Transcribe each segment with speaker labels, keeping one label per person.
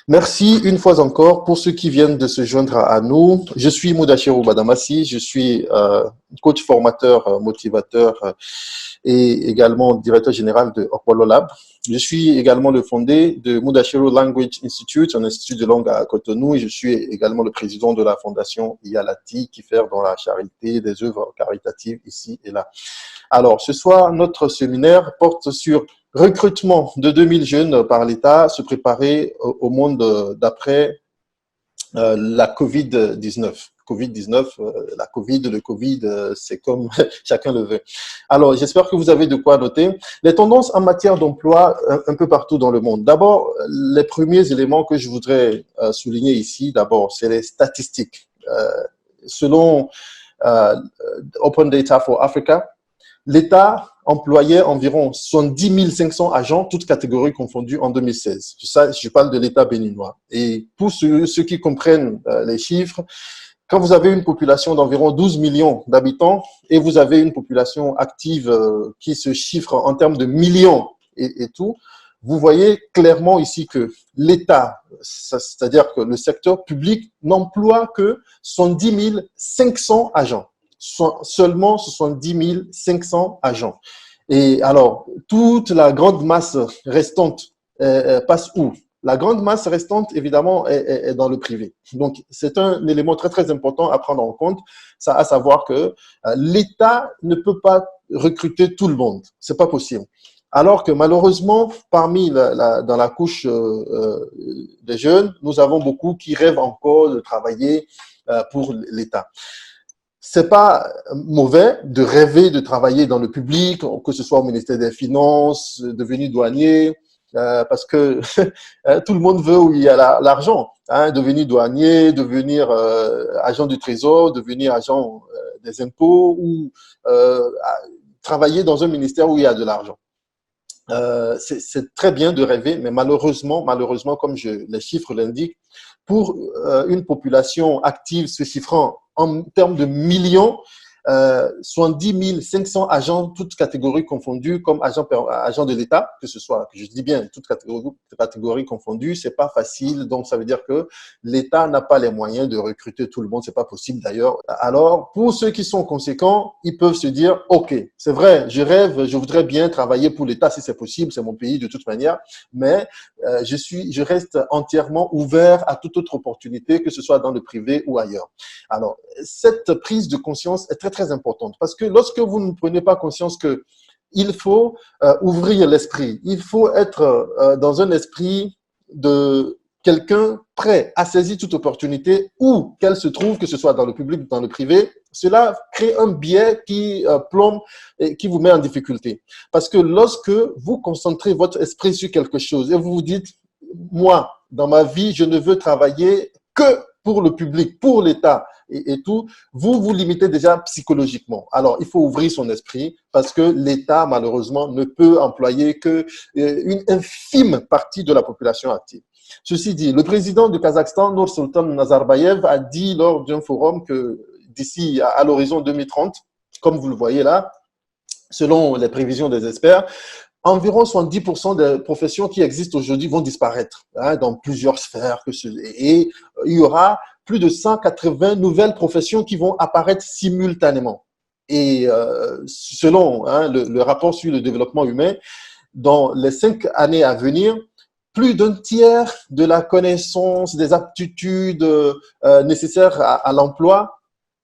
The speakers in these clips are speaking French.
Speaker 1: Merci une fois encore pour ceux qui viennent de se joindre à nous. Je suis Moudachirou Badamassi, je suis coach formateur, motivateur et également directeur général de Okpolo Lab. Je suis également le fondé de Moudachirou Language Institute, un institut de langue à Cotonou, et je suis également le président de la fondation Ialati qui fait dans la charité des œuvres caritatives ici et là. Alors, ce soir, notre séminaire porte sur recrutement de 2000 jeunes par l'État, se préparer au monde d'après la Covid-19. Covid-19, la Covid, le Covid, c'est comme chacun le veut. Alors, j'espère que vous avez de quoi noter. Les tendances en matière d'emploi un peu partout dans le monde. D'abord, les premiers éléments que je voudrais souligner ici, d'abord, c'est les statistiques. Selon euh, Open Data for Africa, l'État employait environ 70 500 agents, toutes catégories confondues, en 2016. Ça, je parle de l'État béninois. Et pour ceux qui comprennent les chiffres, quand vous avez une population d'environ 12 millions d'habitants et vous avez une population active qui se chiffre en termes de millions et tout, vous voyez clairement ici que l'État, c'est-à-dire que le secteur public, n'emploie que 70 500 agents. Seulement 70 500 agents. Et alors, toute la grande masse restante passe où? La grande masse restante, évidemment, est dans le privé. Donc, c'est un élément très, très important à prendre en compte, ça, à savoir que l'État ne peut pas recruter tout le monde. C'est pas possible. Alors que malheureusement, dans la couche des jeunes, nous avons beaucoup qui rêvent encore de travailler pour l'État. C'est pas mauvais de rêver de travailler dans le public, que ce soit au ministère des Finances, devenir douanier, parce que tout le monde veut où il y a l'argent. Hein, devenir douanier, devenir agent du trésor, devenir agent des impôts ou travailler dans un ministère où il y a de l'argent. C'est très bien de rêver, mais malheureusement, comme les chiffres l'indiquent, pour une population active se chiffrant en termes de millions, 70 500 agents, toutes catégories confondues, comme agents de l'État, que ce soit, que je dis bien, toutes catégories confondues, c'est pas facile. Donc, ça veut dire que l'État n'a pas les moyens de recruter tout le monde. C'est pas possible d'ailleurs. Alors, pour ceux qui sont conséquents, ils peuvent se dire, OK, c'est vrai, je rêve, je voudrais bien travailler pour l'État si c'est possible, c'est mon pays de toute manière, mais je reste entièrement ouvert à toute autre opportunité, que ce soit dans le privé ou ailleurs. Alors, cette prise de conscience est très, très importante parce que lorsque vous ne prenez pas conscience que il faut ouvrir l'esprit, il faut être dans un esprit de quelqu'un prêt à saisir toute opportunité où qu'elle se trouve, que ce soit dans le public ou dans le privé, cela crée un biais qui plombe et qui vous met en difficulté. Parce que lorsque vous concentrez votre esprit sur quelque chose et vous vous dites, moi, dans ma vie, je ne veux travailler que pour le public, pour l'État et tout, vous vous limitez déjà psychologiquement. Alors, il faut ouvrir son esprit parce que l'État, malheureusement, ne peut employer que une infime partie de la population active. Ceci dit, le président du Kazakhstan, Nursultan Nazarbayev, a dit lors d'un forum que d'ici à l'horizon 2030, comme vous le voyez là, selon les prévisions des experts, environ 70% des professions qui existent aujourd'hui vont disparaître dans plusieurs sphères. Et il y aura plus de 180 nouvelles professions qui vont apparaître simultanément. Et selon le rapport sur le développement humain, dans les 5 années à venir, plus d'un tiers de la connaissance, des aptitudes nécessaires à l'emploi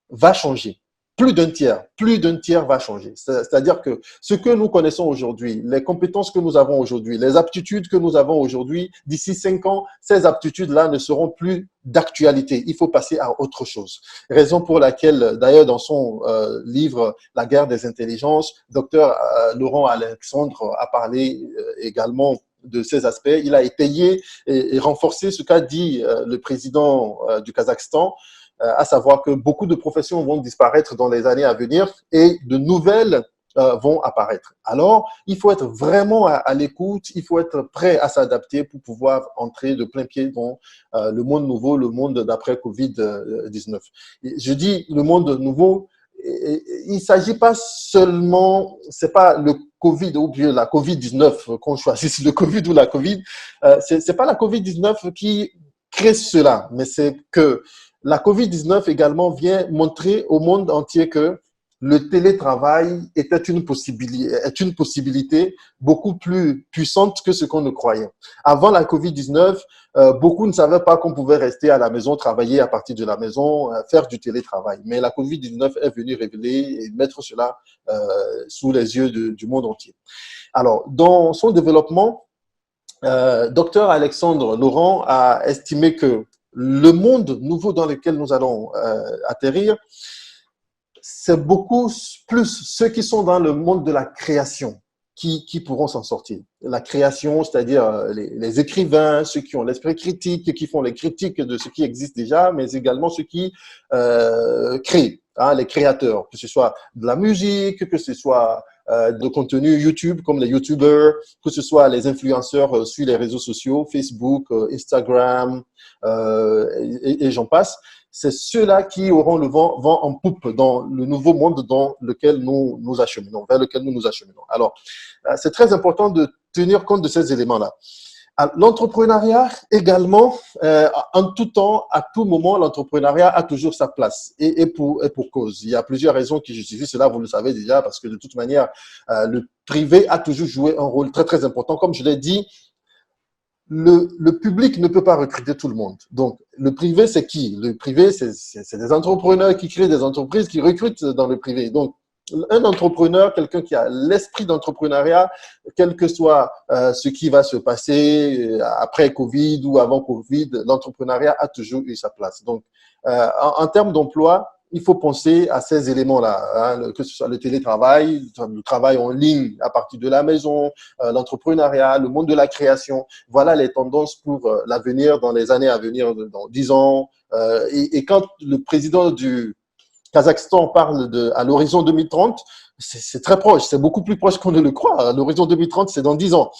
Speaker 1: va changer. Plus d'un tiers va changer. C'est-à-dire que ce que nous connaissons aujourd'hui, les compétences que nous avons aujourd'hui, les aptitudes que nous avons aujourd'hui, d'ici 5 ans, ces aptitudes-là ne seront plus d'actualité. Il faut passer à autre chose. Raison pour laquelle, d'ailleurs, dans son livre La guerre des intelligences, docteur Laurent Alexandre a parlé également de ces aspects. Il a étayé et renforcé ce qu'a dit le président du Kazakhstan, à savoir que beaucoup de professions vont disparaître dans les années à venir et de nouvelles vont apparaître. Alors, il faut être vraiment à l'écoute, il faut être prêt à s'adapter pour pouvoir entrer de plein pied dans le monde nouveau, le monde d'après Covid-19. Je dis le monde nouveau, il ne s'agit pas seulement, c'est pas le Covid ou bien la Covid-19, qu'on choisisse le Covid ou la Covid, c'est pas la Covid-19 qui crée cela, mais c'est que la Covid-19 également vient montrer au monde entier que le télétravail est une possibilité beaucoup plus puissante que ce qu'on ne croyait. Avant la Covid-19, beaucoup ne savaient pas qu'on pouvait rester à la maison, travailler à partir de la maison, faire du télétravail. Mais la Covid-19 est venue révéler et mettre cela sous les yeux du monde entier. Alors, dans son développement, Dr Alexandre Laurent a estimé que le monde nouveau dans lequel nous allons atterrir, c'est beaucoup plus ceux qui sont dans le monde de la création qui pourront s'en sortir. La création, c'est-à-dire les écrivains, ceux qui ont l'esprit critique, qui font les critiques de ce qui existe déjà, mais également ceux qui créent, hein, les créateurs, que ce soit de la musique, que ce soit de contenu YouTube, comme les YouTubers, que ce soit les influenceurs sur les réseaux sociaux, Facebook, Instagram, et j'en passe. C'est ceux-là qui auront le vent en poupe dans le nouveau monde dans lequel nous acheminons, vers lequel nous nous acheminons. Alors, c'est très important de tenir compte de ces éléments-là. L'entrepreneuriat également, en tout temps, à tout moment, l'entrepreneuriat a toujours sa place et pour cause. Il y a plusieurs raisons qui justifient cela, vous le savez déjà, parce que de toute manière, le privé a toujours joué un rôle très, très important. Comme je l'ai dit, le public ne peut pas recruter tout le monde. Donc, le privé, c'est qui? Le privé, c'est des entrepreneurs qui créent des entreprises qui recrutent dans le privé. Donc, un entrepreneur, quelqu'un qui a l'esprit d'entrepreneuriat, quel que soit ce qui va se passer après Covid ou avant Covid, l'entrepreneuriat a toujours eu sa place. Donc, en termes d'emploi, il faut penser à ces éléments-là, hein, que ce soit le télétravail, le travail en ligne à partir de la maison, l'entrepreneuriat, le monde de la création. Voilà les tendances pour l'avenir, dans les années à venir, dans 10 ans. Et quand le président du Kazakhstan parle à l'horizon 2030, c'est très proche, c'est beaucoup plus proche qu'on ne le croit. L'horizon 2030, c'est dans 10 ans.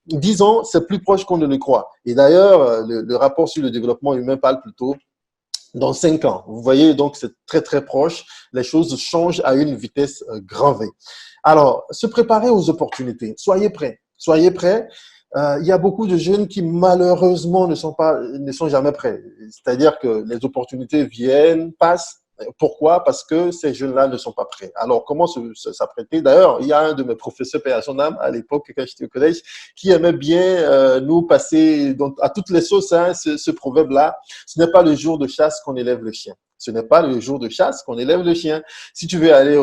Speaker 1: 10 ans, c'est plus proche qu'on ne le croit. Et d'ailleurs, le rapport sur le développement humain parle plutôt dans 5 ans. Vous voyez, donc c'est très, très proche. Les choses changent à une vitesse grand V. Alors, se préparer aux opportunités. Soyez prêts. Soyez prêts. Il y a beaucoup de jeunes qui, malheureusement, ne sont jamais prêts. C'est-à-dire que les opportunités viennent, passent. Pourquoi? Parce que ces jeunes-là ne sont pas prêts. Alors, comment s'apprêter? D'ailleurs, il y a un de mes professeurs, paix à son âme, à l'époque, quand j'étais au collège, qui aimait bien nous passer à toutes les sauces, hein, ce proverbe-là. Ce n'est pas le jour de chasse qu'on élève le chien. Ce n'est pas le jour de chasse qu'on élève le chien. Si tu veux aller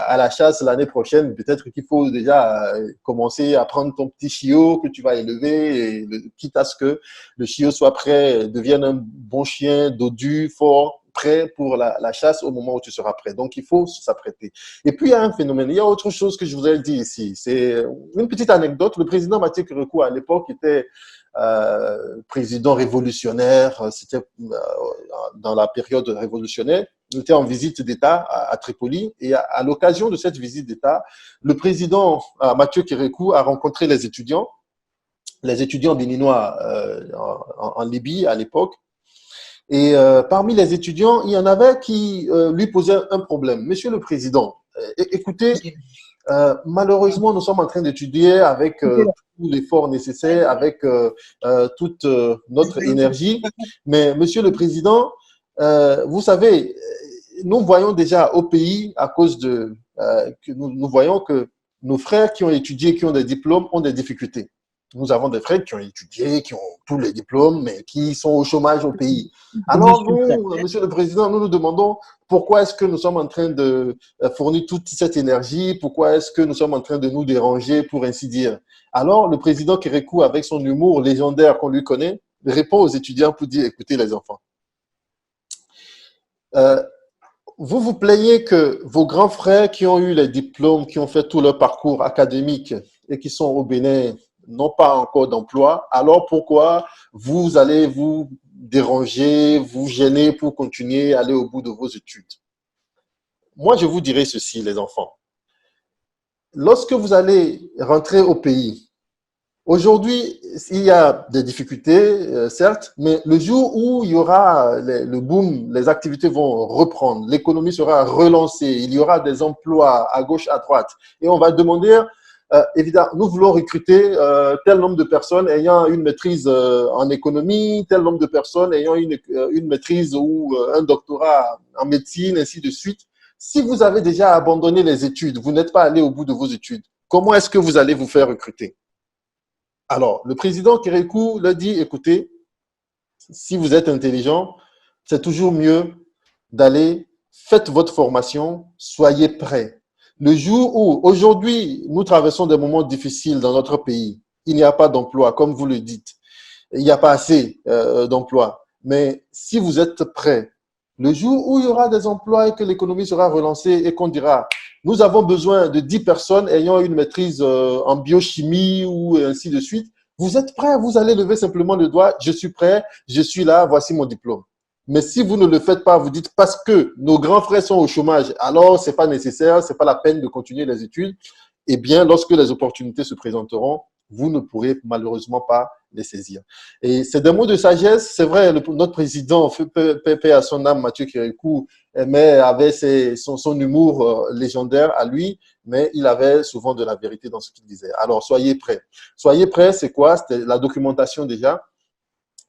Speaker 1: à la chasse l'année prochaine, peut-être qu'il faut déjà commencer à prendre ton petit chiot que tu vas élever, et quitte à ce que le chiot soit prêt, devienne un bon chien, dodu, fort, prêt pour la chasse au moment où tu seras prêt. Donc, il faut s'apprêter. Et puis, il y a un phénomène. Il y a autre chose que je voudrais dire ici. C'est une petite anecdote. Le président Mathieu Kérékou, à l'époque, était président révolutionnaire. C'était dans la période révolutionnaire. Il était en visite d'État à Tripoli. Et à l'occasion de cette visite d'État, le président Mathieu Kérékou a rencontré les étudiants béninois en Libye à l'époque. Et parmi les étudiants, il y en avait qui lui posaient un problème. Monsieur le Président, écoutez, malheureusement, nous sommes en train d'étudier avec tout l'effort nécessaire, avec toute notre énergie. Mais Monsieur le Président, vous savez, nous voyons déjà au pays, à cause que nous voyons que nos frères qui ont étudié, qui ont des diplômes, ont des difficultés. Nous avons des frères qui ont étudié, qui ont tous les diplômes, mais qui sont au chômage au pays. Alors nous, Monsieur le Président, nous nous demandons pourquoi est-ce que nous sommes en train de fournir toute cette énergie, pourquoi est-ce que nous sommes en train de nous déranger, pour ainsi dire. Alors le président Kérékou, avec son humour légendaire qu'on lui connaît, répond aux étudiants pour dire, écoutez les enfants, vous vous plaignez que vos grands frères qui ont eu les diplômes, qui ont fait tout leur parcours académique et qui sont au Bénin, n'ont pas encore d'emploi, alors pourquoi vous allez vous déranger, vous gêner pour continuer à aller au bout de vos études? Moi, je vous dirai ceci, les enfants. Lorsque vous allez rentrer au pays, aujourd'hui, il y a des difficultés, certes, mais le jour où il y aura le boom, les activités vont reprendre, l'économie sera relancée, il y aura des emplois à gauche, à droite, et on va demander évidemment, nous voulons recruter tel nombre de personnes ayant une maîtrise en économie, tel nombre de personnes ayant une maîtrise ou un doctorat en médecine, ainsi de suite. Si vous avez déjà abandonné les études, vous n'êtes pas allé au bout de vos études, comment est-ce que vous allez vous faire recruter? Alors, le président Kérékou l'a dit, écoutez, si vous êtes intelligent, c'est toujours mieux d'aller, faites votre formation, soyez prêts. Le jour où, aujourd'hui, nous traversons des moments difficiles dans notre pays, il n'y a pas d'emploi, comme vous le dites, il n'y a pas assez d'emplois. Mais si vous êtes prêts, le jour où il y aura des emplois et que l'économie sera relancée et qu'on dira, nous avons besoin de 10 personnes ayant une maîtrise en biochimie ou ainsi de suite, vous êtes prêts, vous allez lever simplement le doigt, je suis prêt, je suis là, voici mon diplôme. Mais si vous ne le faites pas, vous dites parce que nos grands frères sont au chômage, alors c'est pas nécessaire, c'est pas la peine de continuer les études. Eh bien, lorsque les opportunités se présenteront, vous ne pourrez malheureusement pas les saisir. Et c'est des mots de sagesse. C'est vrai, notre président, paix à son âme, Mathieu Kérékou, avait son humour légendaire à lui, mais il avait souvent de la vérité dans ce qu'il disait. Alors, soyez prêts. Soyez prêts, c'est quoi? C'était la documentation déjà.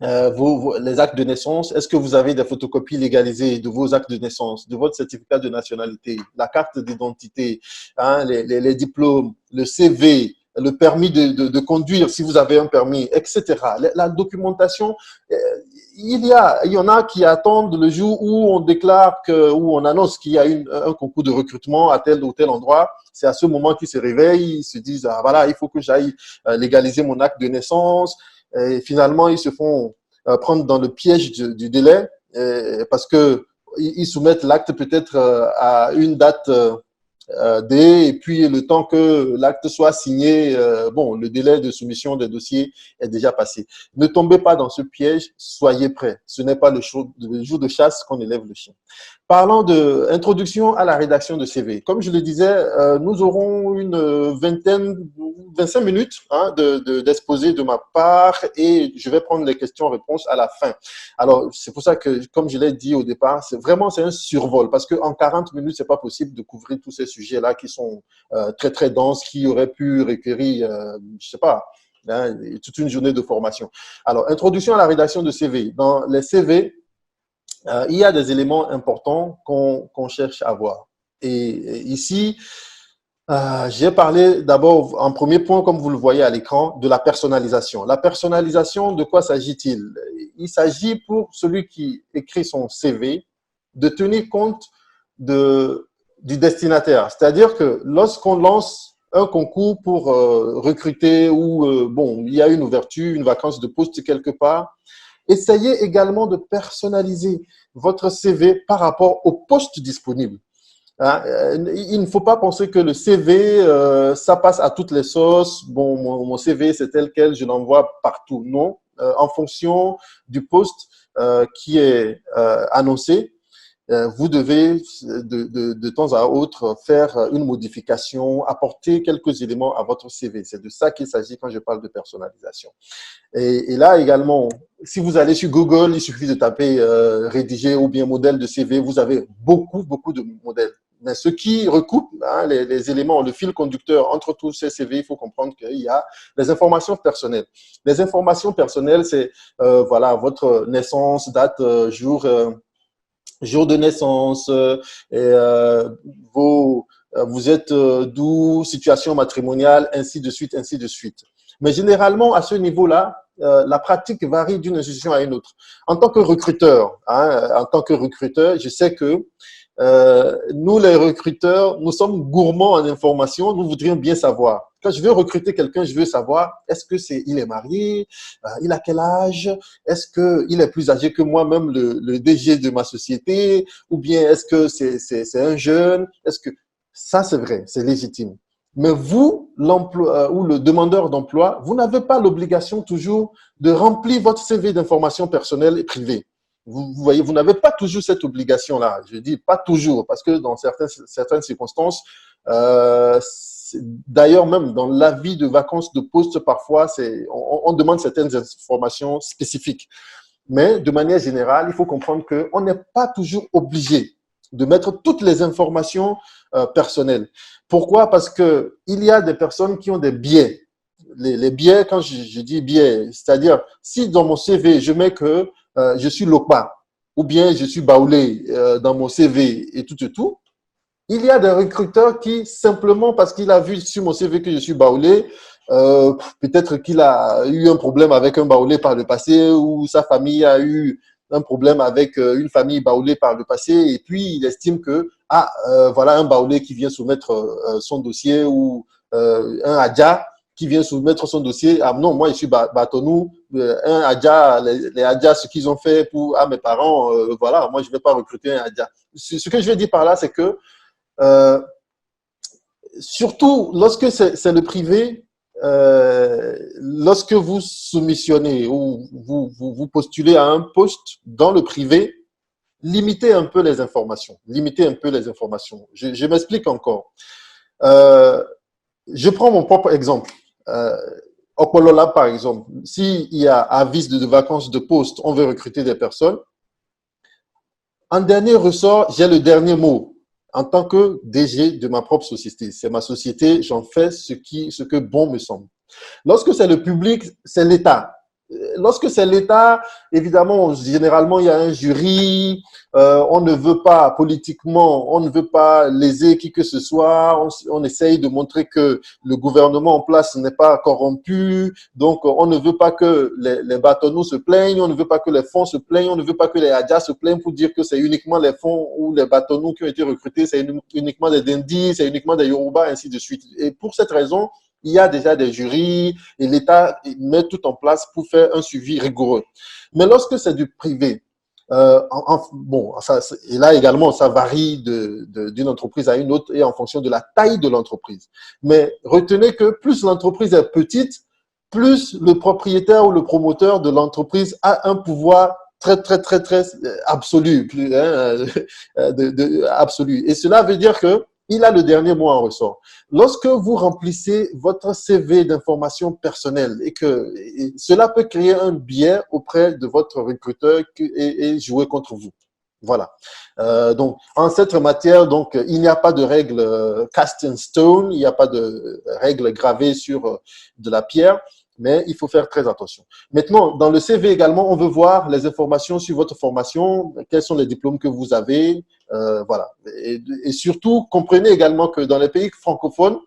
Speaker 1: Les actes de naissance, est-ce que vous avez des photocopies légalisées de vos actes de naissance, de votre certificat de nationalité, la carte d'identité, hein, les diplômes, le CV, le permis de conduire si vous avez un permis, etc. La documentation, il y en a qui attendent le jour où on déclare où on annonce qu'il y a un concours de recrutement à tel ou tel endroit. C'est à ce moment qu'ils se réveillent, ils se disent, ah voilà, il faut que j'aille légaliser mon acte de naissance. Et finalement, ils se font prendre dans le piège du délai parce que ils soumettent l'acte peut-être à une date D et puis le temps que l'acte soit signé, bon, le délai de soumission des dossiers est déjà passé. Ne tombez pas dans ce piège, soyez prêts. Ce n'est pas le jour de chasse qu'on élève le chien. Parlant de introduction à la rédaction de CV, comme je le disais, nous aurons une 25 minutes hein, d'exposé de ma part et je vais prendre les questions-réponses à la fin. Alors, c'est pour ça que, comme je l'ai dit au départ, c'est un survol parce qu'en 40 minutes, c'est pas possible de couvrir tous ces sujets-là qui sont très, très denses, qui auraient pu requérir, je sais pas, hein, toute une journée de formation. Alors, introduction à la rédaction de CV. Dans les CV, il y a des éléments importants qu'on cherche à voir. Et ici, j'ai parlé d'abord, en premier point, comme vous le voyez à l'écran, de la personnalisation. La personnalisation, de quoi s'agit-il? Il s'agit pour celui qui écrit son CV de tenir compte du destinataire. C'est-à-dire que lorsqu'on lance un concours pour recruter ou, bon, il y a une ouverture, une vacance de poste quelque part, essayez également de personnaliser votre CV par rapport au poste disponible. Hein, il ne faut pas penser que le CV, ça passe à toutes les sauces. Bon, mon CV, c'est tel quel, je l'envoie partout. Non, en fonction du poste qui est annoncé, vous devez de temps à autre faire une modification, apporter quelques éléments à votre CV. C'est de ça qu'il s'agit quand je parle de personnalisation. Et là également, si vous allez sur Google, il suffit de taper rédiger ou bien modèle de CV. Vous avez beaucoup, beaucoup de modèles. Mais ce qui recoupe hein, les éléments, le fil conducteur entre tous ces CV, il faut comprendre qu'il y a les informations personnelles. Les informations personnelles, c'est voilà votre naissance, date, jour de naissance, vous êtes d'où, situation matrimoniale, ainsi de suite, ainsi de suite. Mais généralement, à ce niveau-là, la pratique varie d'une institution à une autre. En tant que recruteur, je sais que nous, les recruteurs, nous sommes gourmands en information, nous voudrions bien savoir. Quand je veux recruter quelqu'un, je veux savoir, est-ce que il est marié, il a quel âge, est-ce qu'il est plus âgé que moi-même, le DG de ma société, ou bien est-ce que c'est un jeune, est-ce que ça c'est vrai, c'est légitime. Mais vous, l'emploi ou le demandeur d'emploi, vous n'avez pas l'obligation toujours de remplir votre CV d'informations personnelles et privées. Vous voyez, vous n'avez pas toujours cette obligation-là. Je dis pas toujours, parce que dans certaines circonstances, d'ailleurs même dans l'avis de vacances de poste, parfois, on demande certaines informations spécifiques. Mais de manière générale, il faut comprendre qu'on n'est pas toujours obligé de mettre toutes les informations personnelles. Pourquoi? Parce que il y a des personnes qui ont des biais. Les biais, quand je dis biais, c'est-à-dire si dans mon CV, je mets que je suis Lokpa ou bien je suis Baoulé dans mon CV et tout, il y a des recruteurs qui, simplement parce qu'il a vu sur mon CV que je suis Baoulé, peut-être qu'il a eu un problème avec un Baoulé par le passé ou sa famille a eu un problème avec une famille Baoulé par le passé et puis il estime que, voilà un Baoulé qui vient soumettre son dossier ou un Adja qui vient soumettre son dossier. Ah non, moi je suis Batonou, un Adja, les Adja, ce qu'ils ont fait pour mes parents, voilà, moi je ne vais pas recruter un Adja. Ce que je veux dire par là, c'est que euh, surtout lorsque c'est le privé, lorsque vous soumissionnez ou vous postulez à un poste dans le privé, limitez un peu les informations. Limitez un peu les informations. Je m'explique encore. Euh, je prends mon propre exemple. Au Polo Lab, par exemple, s'il y a avis de vacances de poste, on veut recruter des personnes. En dernier ressort, j'ai le dernier mot en tant que DG de ma propre société. C'est ma société, j'en fais ce que bon me semble. Lorsque c'est le public, c'est l'État. Lorsque c'est l'État, évidemment, généralement, il y a un jury, on ne veut pas politiquement, on ne veut pas léser qui que ce soit, on essaye de montrer que le gouvernement en place n'est pas corrompu, donc on ne veut pas que les bâtonnaux se plaignent, on ne veut pas que les fonds se plaignent, on ne veut pas que les Adjas se plaignent pour dire que c'est uniquement les fonds ou les bâtonnaux qui ont été recrutés, c'est uniquement des Dindis, c'est uniquement des Yoruba, ainsi de suite. Et pour cette raison, il y a déjà des jurys et l'État met tout en place pour faire un suivi rigoureux. Mais lorsque c'est du privé, bon, et là également, ça varie d'une entreprise à une autre et en fonction de la taille de l'entreprise. Mais retenez que plus l'entreprise est petite, plus le propriétaire ou le promoteur de l'entreprise a un pouvoir très absolu, absolu. Et cela veut dire que il a le dernier mot en ressort. Lorsque vous remplissez votre CV d'informations personnelles et cela peut créer un biais auprès de votre recruteur et jouer contre vous. Voilà. Donc, en cette matière, donc, il n'y a pas de règle cast in stone, il n'y a pas de règle gravée sur de la pierre, mais il faut faire très attention. Maintenant, dans le CV également, on veut voir les informations sur votre formation, quels sont les diplômes que vous avez, voilà. Et surtout, comprenez également que dans les pays francophones,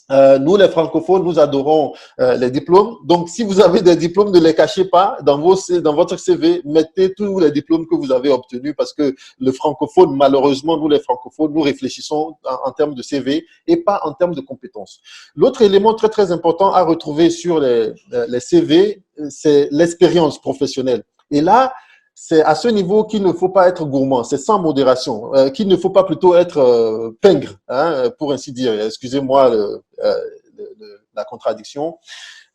Speaker 1: nous, les francophones, nous adorons les diplômes. Donc, si vous avez des diplômes, ne les cachez pas dans votre CV. Mettez tous les diplômes que vous avez obtenus parce que le francophone, malheureusement, nous, les francophones, nous réfléchissons en termes de CV et pas en termes de compétences. L'autre élément très important à retrouver sur les CV, c'est l'expérience professionnelle. Et là, c'est à ce niveau qu'il ne faut pas être gourmand, c'est sans modération, qu'il ne faut pas plutôt être pingre, hein, pour ainsi dire. Excusez-moi la contradiction.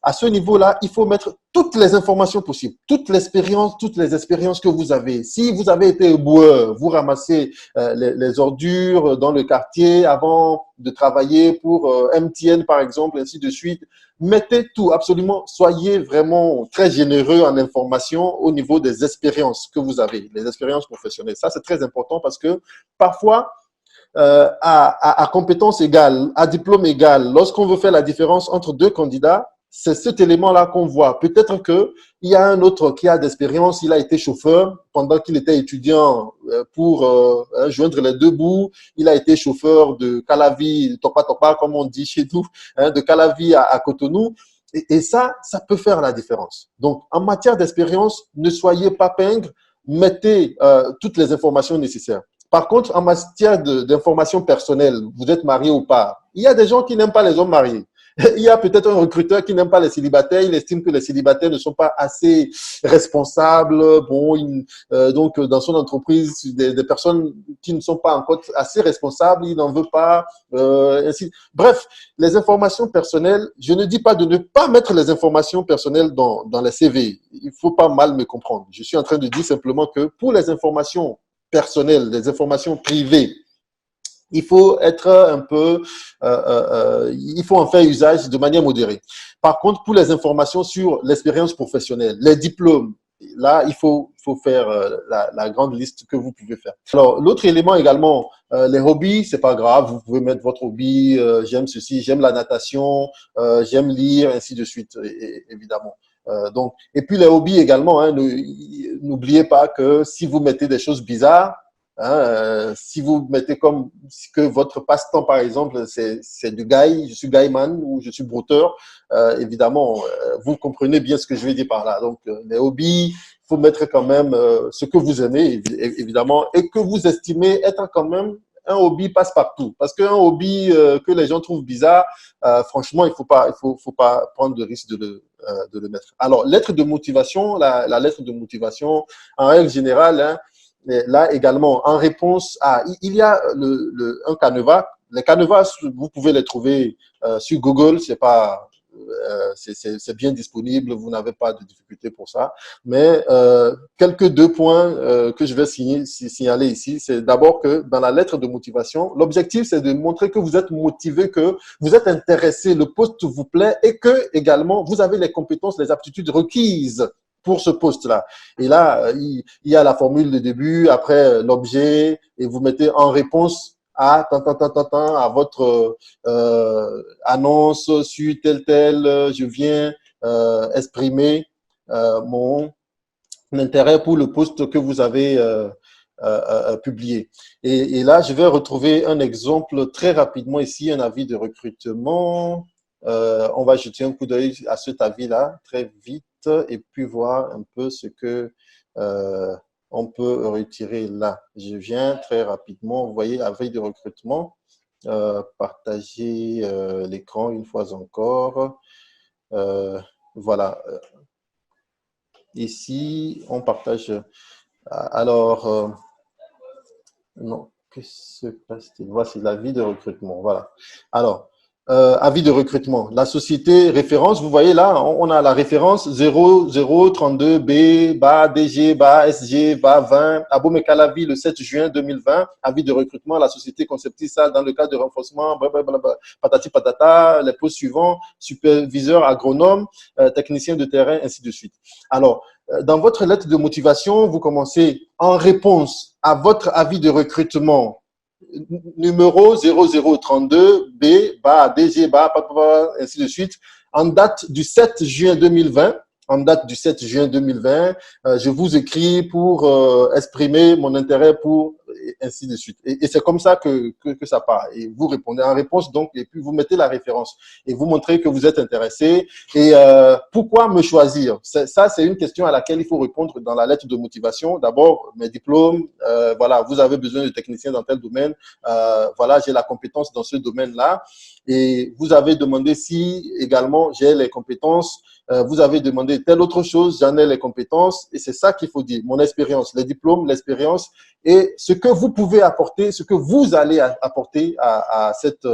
Speaker 1: À ce niveau-là, il faut mettre toutes les informations possibles, toutes les expériences que vous avez. Si vous avez été éboueur, vous ramassez les ordures dans le quartier avant de travailler pour MTN, par exemple, ainsi de suite. Mettez tout, absolument. Soyez vraiment très généreux en information au niveau des expériences que vous avez, les expériences professionnelles. Ça, c'est très important parce que parfois, à compétence égale, à diplôme égal, lorsqu'on veut faire la différence entre deux candidats, c'est cet élément-là qu'on voit. Peut-être qu'il y a un autre qui a d'expérience, il a été chauffeur pendant qu'il était étudiant pour joindre les deux bouts. Il a été chauffeur de Calavi, Topa Topa, comme on dit chez nous, hein, de Calavi à Cotonou. Et ça peut faire la différence. Donc, en matière d'expérience, ne soyez pas pingre, mettez toutes les informations nécessaires. Par contre, en matière d'informations personnelles, vous êtes marié ou pas, il y a des gens qui n'aiment pas les hommes mariés. Il y a peut-être un recruteur qui n'aime pas les célibataires, il estime que les célibataires ne sont pas assez responsables. Bon, donc dans son entreprise, des personnes qui ne sont pas encore assez responsables, il n'en veut pas. Ainsi. Bref, les informations personnelles, je ne dis pas de ne pas mettre les informations personnelles dans les CV. Il ne faut pas mal me comprendre. Je suis en train de dire simplement que pour les informations personnelles, les informations privées, il faut être un peu, il faut en faire usage de manière modérée. Par contre, pour les informations sur l'expérience professionnelle, les diplômes là, il faut faire la grande liste que vous pouvez faire. Alors, l'autre élément également, les hobbies, c'est pas grave, vous pouvez mettre votre hobby, j'aime ceci, j'aime la natation, j'aime lire, ainsi de suite, évidemment. Donc, et puis les hobbies également, hein, n'oubliez pas que si vous mettez des choses bizarres, hein, si vous mettez comme que votre passe-temps, par exemple, c'est du guy, je suis guyman ou je suis brouteur, évidemment, vous comprenez bien ce que je veux dire par là. Donc, les hobbies, il faut mettre quand même ce que vous aimez, évidemment, et que vous estimez être quand même un hobby passe-partout. Parce qu'un hobby que les gens trouvent bizarre, franchement, il faut pas prendre de risque de le mettre. Alors, lettre de motivation, la lettre de motivation, en règle générale, hein, là également, en réponse à, il y a un canevas. Les canevas, vous pouvez les trouver sur Google, c'est bien disponible, vous n'avez pas de difficulté pour ça. Mais quelques deux points que je vais signaler ici, c'est d'abord que dans la lettre de motivation, l'objectif c'est de montrer que vous êtes motivé, que vous êtes intéressé, le poste vous plaît et que également vous avez les compétences, les aptitudes requises pour ce poste-là. Et là, il y a la formule de début, après l'objet, et vous mettez en réponse à à votre annonce sur tel, je viens exprimer mon intérêt pour le poste que vous avez publié. Et là, je vais retrouver un exemple très rapidement ici, un avis de recrutement. On va jeter un coup d'œil à cet avis-là très vite et puis voir un peu ce que on peut retirer là. Je viens très rapidement, vous voyez, avis de recrutement, partager l'écran une fois encore. Voilà. Ici, on partage. Alors, non, que se passe-t-il? Voici l'avis de recrutement. Voilà. Alors, avis de recrutement. La société référence, vous voyez là, on a la référence 0032B, DG, SG, 20, Abome Calavi le 7 juin 2020. Avis de recrutement, la société Conceptissa dans le cadre de renforcement, blablabla, patati patata, les postes suivants, superviseur agronome, technicien de terrain, ainsi de suite. Alors, dans votre lettre de motivation, vous commencez en réponse à votre avis de recrutement numéro 0032B, DG, ainsi de suite, en date du 7 juin 2020. En date du 7 juin 2020, je vous écris pour exprimer mon intérêt pour et ainsi de suite. Et c'est comme ça que ça part. Et vous répondez en réponse, donc, et puis vous mettez la référence et vous montrez que vous êtes intéressé. Et pourquoi me choisir? Ça, c'est une question à laquelle il faut répondre dans la lettre de motivation. D'abord, mes diplômes, voilà, vous avez besoin de techniciens dans tel domaine. Voilà, j'ai la compétence dans ce domaine-là. Et vous avez demandé si également j'ai les compétences. Vous avez demandé telle autre chose, j'en ai les compétences. Et c'est ça qu'il faut dire. Mon expérience, les diplômes, l'expérience et ce que vous pouvez apporter, ce que vous allez apporter à cette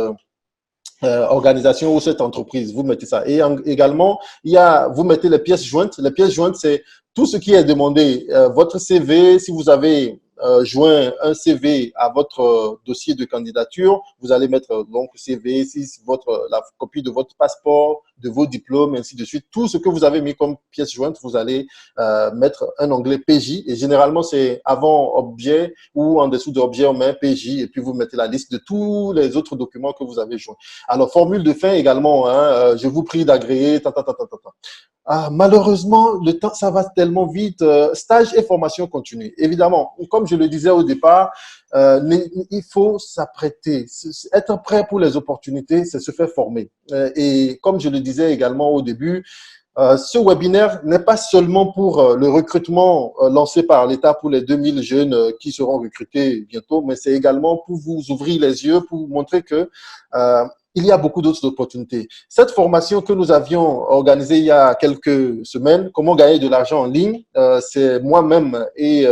Speaker 1: organisation ou cette entreprise. Vous mettez ça. Et également, vous mettez les pièces jointes. Les pièces jointes, c'est tout ce qui est demandé. Votre CV, si vous avez joint un CV à votre dossier de candidature, vous allez mettre donc CV, la copie de votre passeport, de vos diplômes, ainsi de suite. Tout ce que vous avez mis comme pièce jointe, vous allez mettre un onglet PJ. Et généralement, c'est avant objet ou en dessous d'objet, on met PJ et puis vous mettez la liste de tous les autres documents que vous avez joints. Alors, formule de fin également, hein, je vous prie d'agréer, Ah, malheureusement, le temps, ça va tellement vite. Stage et formation continue. Évidemment, comme je le disais au départ, il faut s'apprêter. Être prêt pour les opportunités, c'est se faire former. Et comme je le disais également au début, ce webinaire n'est pas seulement pour le recrutement lancé par l'État pour les 2000 jeunes qui seront recrutés bientôt, mais c'est également pour vous ouvrir les yeux, pour vous montrer que il y a beaucoup d'autres opportunités. Cette formation que nous avions organisée il y a quelques semaines, comment gagner de l'argent en ligne, c'est moi-même et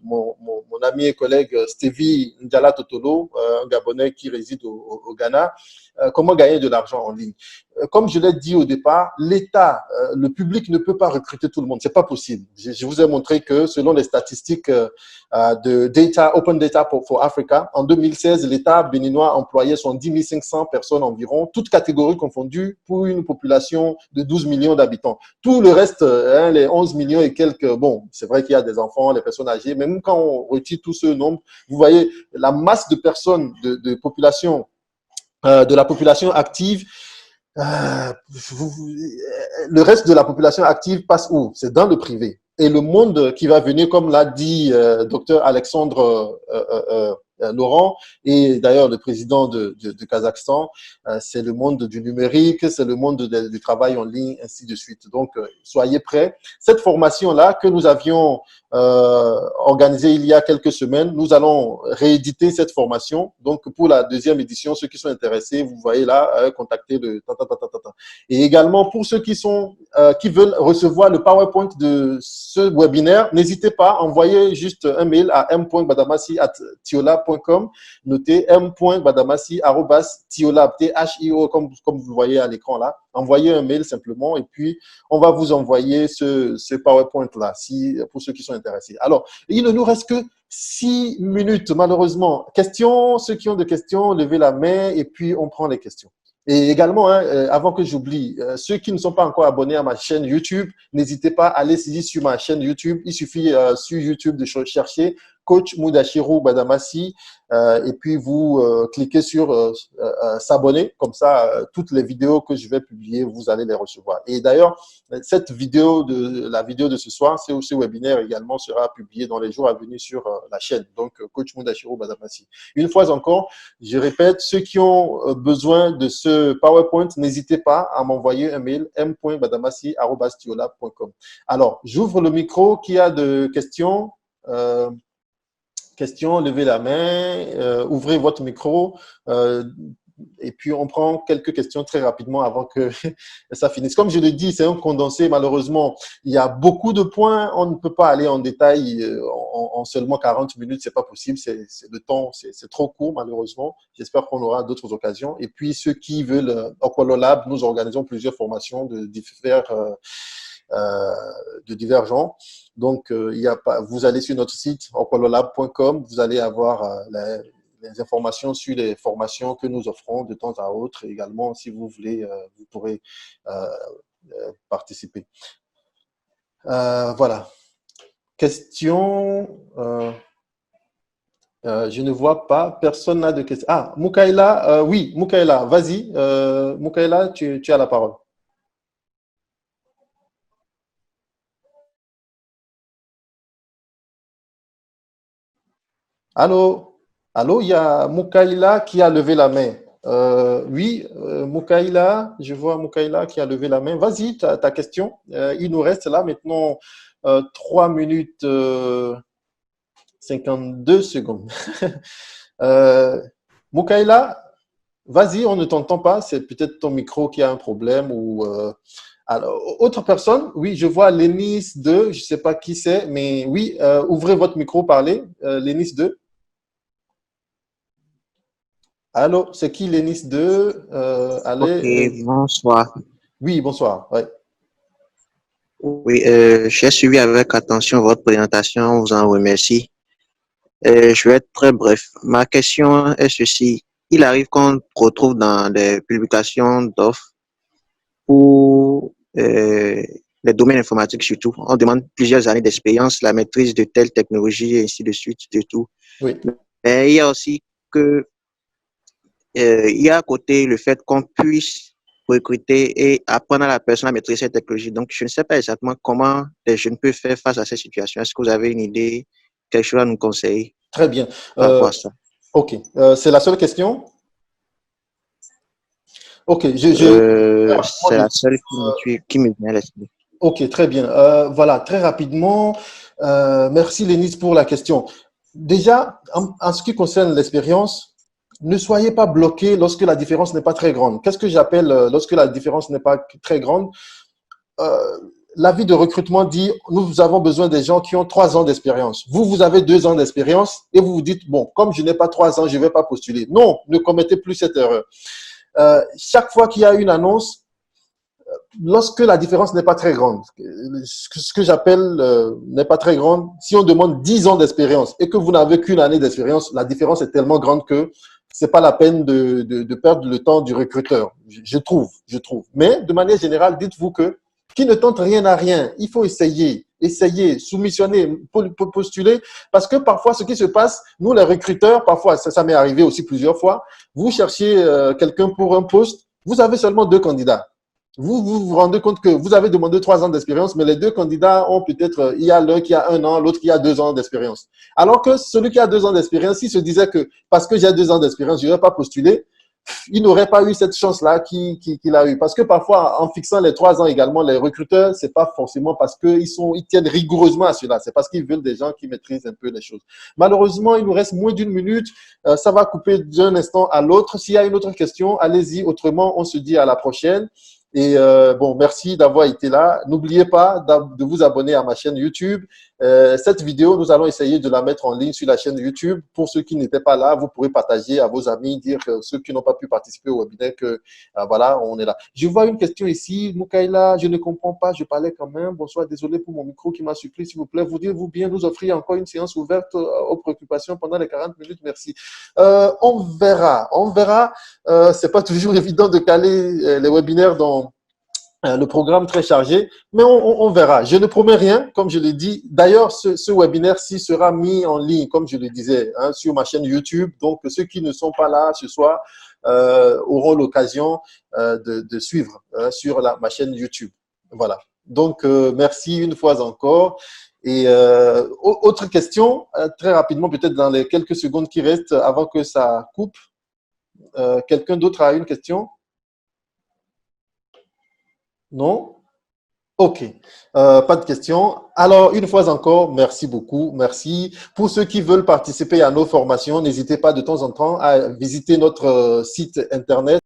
Speaker 1: mon ami et collègue Stevie Ndiala Totolo, un Gabonais qui réside au Ghana, comment gagner de l'argent en ligne. Comme je l'ai dit au départ, l'État, le public ne peut pas recruter tout le monde. C'est pas possible. Je vous ai montré que selon les statistiques de Open Data for Africa, en 2016, l'État béninois employait 10 500 personnes personnes environ, toutes catégories confondues, pour une population de 12 millions d'habitants. Tout le reste, les 11 millions et quelques, bon, c'est vrai qu'il y a des enfants, les personnes âgées, mais même quand on retire tout ce nombre, vous voyez la masse de personnes, de la population active. Le reste de la population active passe où? C'est dans le privé. Et le monde qui va venir, comme l'a dit docteur Alexandre Laurent, et d'ailleurs le président de Kazakhstan, c'est le monde du numérique, c'est le monde du travail en ligne, ainsi de suite. Donc, soyez prêts. Cette formation-là que nous avions organisée il y a quelques semaines, nous allons rééditer cette formation. Donc, pour la deuxième édition, ceux qui sont intéressés, vous voyez là, contactez le Et également, pour ceux qui veulent recevoir le PowerPoint de ce webinaire, n'hésitez pas, envoyez juste un mail à m.badamasi@tiolab.com. Notez m.badamasi@tiolab, T-H-I-O, comme vous le voyez à l'écran là. Envoyez un mail simplement et puis on va vous envoyer ce PowerPoint là, pour ceux qui sont intéressés. Alors, il ne nous reste que 6 minutes, malheureusement. Questions, ceux qui ont des questions, levez la main et puis on prend les questions. Et également, avant que j'oublie, ceux qui ne sont pas encore abonnés à ma chaîne YouTube, n'hésitez pas à aller sur ma chaîne YouTube. Il suffit sur YouTube de chercher Coach Mudashiru Badamasi et puis vous cliquez sur s'abonner. Comme ça, toutes les vidéos que je vais publier, vous allez les recevoir. Et d'ailleurs, la vidéo de ce soir, ce webinaire également sera publié dans les jours à venir sur la chaîne. Donc, Coach Mudashiru Badamasi. Une fois encore, je répète, ceux qui ont besoin de ce PowerPoint, n'hésitez pas à m'envoyer un mail m.badamasi@tiolab.com. Alors, j'ouvre le micro. Qui a de questions? Questions, levez la main, ouvrez votre micro et puis on prend quelques questions très rapidement avant que ça finisse. Comme je le dis, c'est un condensé. Malheureusement, il y a beaucoup de points. On ne peut pas aller en détail en seulement 40 minutes. C'est pas possible. Le temps, c'est trop court, malheureusement. J'espère qu'on aura d'autres occasions. Et puis, ceux qui veulent, au Polo Lab, nous organisons plusieurs formations de divers genres. Donc, vous allez sur notre site opololab.com, vous allez avoir les informations sur les formations que nous offrons de temps à autre. Et également, si vous voulez, vous pourrez participer. Voilà. Question. Je ne vois pas. Personne n'a de questions. Ah, Moukaïla. Oui, Moukaïla, vas-y. Moukaïla, tu as la parole. Allô? Allô, il y a Moukaïla qui a levé la main. Oui, Moukaïla, je vois Moukaïla qui a levé la main. Vas-y, ta question. Il nous reste là maintenant 3 minutes 52 secondes. Moukaïla, vas-y, on ne t'entend pas. C'est peut-être ton micro qui a un problème ou… Alors, autre personne, oui, je vois Lénis 2, je ne sais pas qui c'est, mais oui, ouvrez votre micro, parlez. Lénis 2. Allô, c'est qui Lénis 2? Allez.
Speaker 2: Ok, bonsoir.
Speaker 1: Oui, bonsoir. Ouais.
Speaker 2: Oui, j'ai suivi avec attention votre présentation, on vous en remercie. Je vais être très bref. Ma question est ceci. Il arrive qu'on retrouve dans des publications d'offres pour les domaines informatiques surtout. On demande plusieurs années d'expérience, la maîtrise de telle technologie et ainsi de suite, de tout.
Speaker 1: Oui.
Speaker 2: Mais il y a aussi il y a à côté le fait qu'on puisse recruter et apprendre à la personne à maîtriser cette technologie. Donc, je ne sais pas exactement comment les jeunes peuvent faire face à cette situation. Est-ce que vous avez une idée, quelque chose à nous conseiller?
Speaker 1: Très bien.
Speaker 2: Par rapport à ça.
Speaker 1: OK. C'est la seule question? OK.
Speaker 2: C'est la seule qui me vient à l'esprit.
Speaker 1: OK, très bien. Voilà, très rapidement. Merci Lénis pour la question. Déjà, en ce qui concerne l'expérience, ne soyez pas bloqué lorsque la différence n'est pas très grande. Qu'est-ce que j'appelle lorsque la différence n'est pas très grande? L'avis de recrutement dit, nous avons besoin des gens qui ont 3 ans d'expérience. Vous avez 2 ans d'expérience et vous vous dites, bon, comme je n'ai pas 3 ans, je ne vais pas postuler. Non, ne commettez plus cette erreur. Chaque fois qu'il y a une annonce, lorsque la différence n'est pas très grande, ce que j'appelle n'est pas très grande, si on demande 10 ans d'expérience et que vous n'avez qu'une année d'expérience, la différence est tellement grande que c'est pas la peine de perdre le temps du recruteur. Je trouve. Mais de manière générale, dites-vous que qui ne tente rien à rien. Il faut essayer, soumissionner, postuler, parce que parfois, ce qui se passe, nous les recruteurs, parfois, ça m'est arrivé aussi plusieurs fois, vous cherchez quelqu'un pour un poste, vous avez seulement 2 candidats. Vous rendez compte que vous avez demandé 3 ans d'expérience, mais les 2 candidats ont peut-être, il y a l'un qui a 1 an, l'autre qui a 2 ans d'expérience. Alors que celui qui a 2 ans d'expérience, il se disait que parce que j'ai 2 ans d'expérience, je n'aurais pas postulé, il n'aurait pas eu cette chance-là qu'il a eu. Parce que parfois, en fixant les 3 ans également, les recruteurs, c'est pas forcément parce qu'ils tiennent rigoureusement à cela. C'est parce qu'ils veulent des gens qui maîtrisent un peu les choses. Malheureusement, il nous reste moins d'1 minute. Ça va couper d'un instant à l'autre. S'il y a une autre question, allez-y. Autrement, on se dit à la prochaine. Et bon, merci d'avoir été là. N'oubliez pas de vous abonner à ma chaîne YouTube. Cette vidéo, nous allons essayer de la mettre en ligne sur la chaîne YouTube. Pour ceux qui n'étaient pas là, vous pourrez partager à vos amis, dire que ceux qui n'ont pas pu participer au webinaire que voilà, on est là. Je vois une question ici. Moukaïla, je ne comprends pas, je parlais quand même. Bonsoir, désolé pour mon micro qui m'a supplie. S'il vous plaît, voudriez-vous bien nous offrir encore une séance ouverte aux préoccupations pendant les 40 minutes? Merci. On verra. C'est pas toujours évident de caler les webinaires dans le programme très chargé, mais on verra. Je ne promets rien, comme je l'ai dit. D'ailleurs, ce webinaire-ci sera mis en ligne, comme je le disais, hein, sur ma chaîne YouTube. Donc, ceux qui ne sont pas là ce soir auront l'occasion de suivre sur ma chaîne YouTube. Voilà. Donc, merci une fois encore. Et autre question, très rapidement, peut-être dans les quelques secondes qui restent avant que ça coupe. Quelqu'un d'autre a une question? Non? Ok, pas de questions. Alors, une fois encore, merci beaucoup. Merci. Pour ceux qui veulent participer à nos formations, n'hésitez pas de temps en temps à visiter notre site internet.